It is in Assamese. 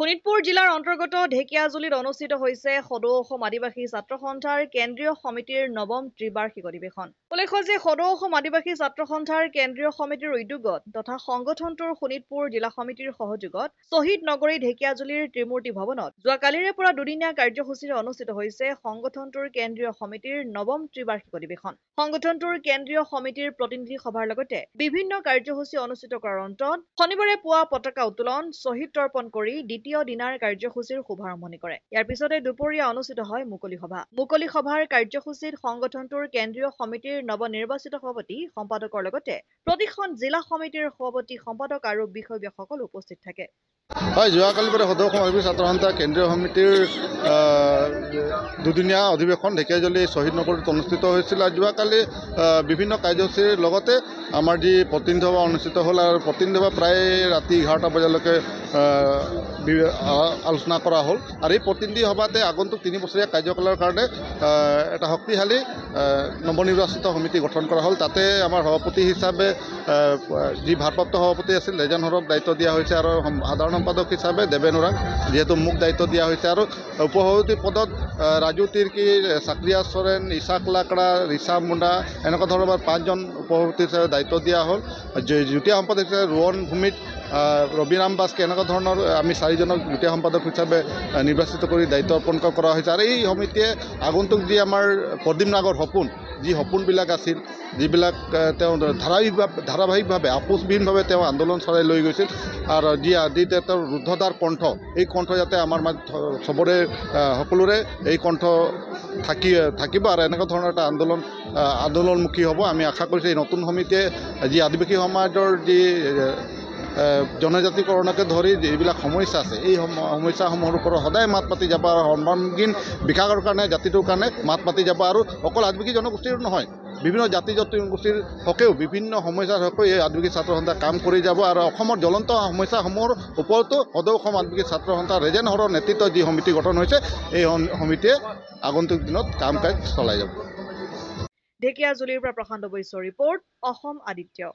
শোণিতপুৰ জিলাৰ অন্তৰ্গত ঢেকিয়াজুলিত অনুষ্ঠিত হৈছে সদৌ অসম আদিবাসী ছাত্ৰ সন্থাৰ কেন্দ্ৰীয় সমিতিৰ নৱম ত্ৰিবাৰ্ষিক অধিৱেশন। উল্লেখ্য যে সদৌ অসম আদিবাসী ছাত্ৰ সন্থাৰ কেন্দ্ৰীয় সমিতিৰ উদ্যোগত তথা সংগঠনটোৰ শোণিতপুৰ জিলা সমিতিৰ সহযোগত শ্বহীদ নগৰী ঢেকিয়াজুলিৰ ত্ৰিমূৰ্তি ভৱনত যোৱা কালিৰে পৰা দুদিনীয়া কাৰ্যসূচীৰে অনুষ্ঠিত হৈছে সংগঠনটোৰ কেন্দ্ৰীয় সমিতিৰ নৱম ত্ৰিবাৰ্ষিক অধিৱেশন। সংগঠনটোৰ কেন্দ্ৰীয় সমিতিৰ প্ৰতিনিধি সভাৰ লগতে বিভিন্ন কাৰ্যসূচী অনুষ্ঠিত কৰাৰ অন্তত শনিবাৰে পুৱা পতাকা উত্তোলন, শ্বহীদ তৰ্পণ কৰি দ্বিতীয় দিনাৰ কাৰ্যসূচীৰ শুভাৰম্ভণি কৰে। ইয়াৰ পিছতে দুপৰীয়া অনুষ্ঠিত হয় মুকলি সভা। মুকলি সভাৰ কাৰ্যসূচীত সংগঠনটোৰ কেন্দ্ৰীয় সমিতিৰ নৱনিৰ্বাচিত সভাপতি সম্পাদকৰ লগতে প্ৰতিখন জিলা সমিতিৰ সভাপতি সম্পাদক আৰু বিষয়ববীয়াসকল উপস্থিত থাকে। হয়, যোৱাকালি পৰা সদৌ অসম আদিবাসী ছাত্ৰ সন্থা কেন্দ্ৰীয় সমিতিৰ দুদিনীয়া অধিৱেশন ঢেকিয়াজুলি শ্বহীদ নগৰীত অনুষ্ঠিত হৈছিল। আৰু যোৱাকালি বিভিন্ন কাৰ্যসূচীৰ লগতে আমাৰ যি প্ৰতিনিধি সভা অনুষ্ঠিত হ'ল আৰু প্ৰতিনিধি সভা প্ৰায় ৰাতি 11টা বজালৈকে আলোচনা কৰা হ'ল। আৰু এই প্ৰতিনিধি সভাতে আগন্তুক 3 বছৰীয়া কাৰ্যকালৰ কাৰণে এটা শক্তিশালী নৱনিৰ্বাচিত সমিতি গঠন কৰা হ'ল। তাতে আমাৰ সভাপতি হিচাপে যি ভাৰপ্ৰাপ্ত সভাপতি আছিল ৰেজান হৰক দায়িত্ব দিয়া হৈছে আৰু সাধাৰণ সম্পাদক হিচাপে দেৱেন ওৰাং যিহেতু মোক দায়িত্ব দিয়া হৈছে। আৰু উপসভাপতি পদত ৰাজু তিৰ্কি, চাকৰিয়া চৰেন, ইছাক লাকৰা, ৰিচা মুণ্ডা এনেকুৱা ধৰণৰ 5জন উপসভাপতি হিচাপে দায়িত্ব দিয়া হ'ল। যুটীয়া সম্পাদক হিচাপে ৰোহন ভূমিত, ৰবিৰাম বাস্কে এনেকুৱা ধৰণৰ আমি 4জনক যুটীয়া সম্পাদক হিচাপে নিৰ্বাচিত কৰি দায়িত্ব অৰ্পণ কৰা হৈছে। আৰু এই সমিতিয়ে আগন্তুক যি আমাৰ প্ৰদীপ নাগৰ সপোন, যি সপোনবিলাক আছিল, যিবিলাক তেওঁ ধাৰাবাহিকভাৱে আপোচবিহীনভাৱে তেওঁ আন্দোলন চলাই লৈ গৈছিল আৰু যি তেওঁৰ ৰুদ্ধতাৰ কণ্ঠ, এই কণ্ঠ যাতে আমাৰ চবৰে সকলোৰে এই কণ্ঠ থাকিব আৰু এনেকুৱা ধৰণৰ এটা আন্দোলনমুখী হ'ব। আমি আশা কৰিছোঁ এই নতুন সমিতিয়ে যি আদিবাসী সমাজৰ যি জনজাতিকৰণকে ধৰি যিবিলাক সমস্যা আছে এই সমস্যাসমূহৰ ওপৰত সদায় মাত মাতি যাব আৰু সৰ্বাংগীন বিকাশৰ কাৰণে জাতিটোৰ কাৰণে মাত মাতি যাব। আৰু অকল আদিবাসী জনগোষ্ঠীৰ নহয়, বিভিন্ন জাতি জনগোষ্ঠীৰ হকেও বিভিন্ন সমস্যাৰ হকেও এই আদিবাসী ছাত্ৰ সন্থা কাম কৰি যাব। আৰু অসমৰ জ্বলন্ত সমস্যাসমূহৰ ওপৰতো সদৌ অসম আদিবাসী ছাত্ৰ সন্থা ৰেজেন হৰৰ নেতৃত্বত যি সমিতি গঠন হৈছে এই সমিতিয়ে আগন্তুক দিনত কাম কাজ চলাই যাব। ঢেকিয়াজুলিৰ পৰা প্ৰশান্ত বৈশ্যৰ ৰিপৰ্ট, অসম আদিত্য।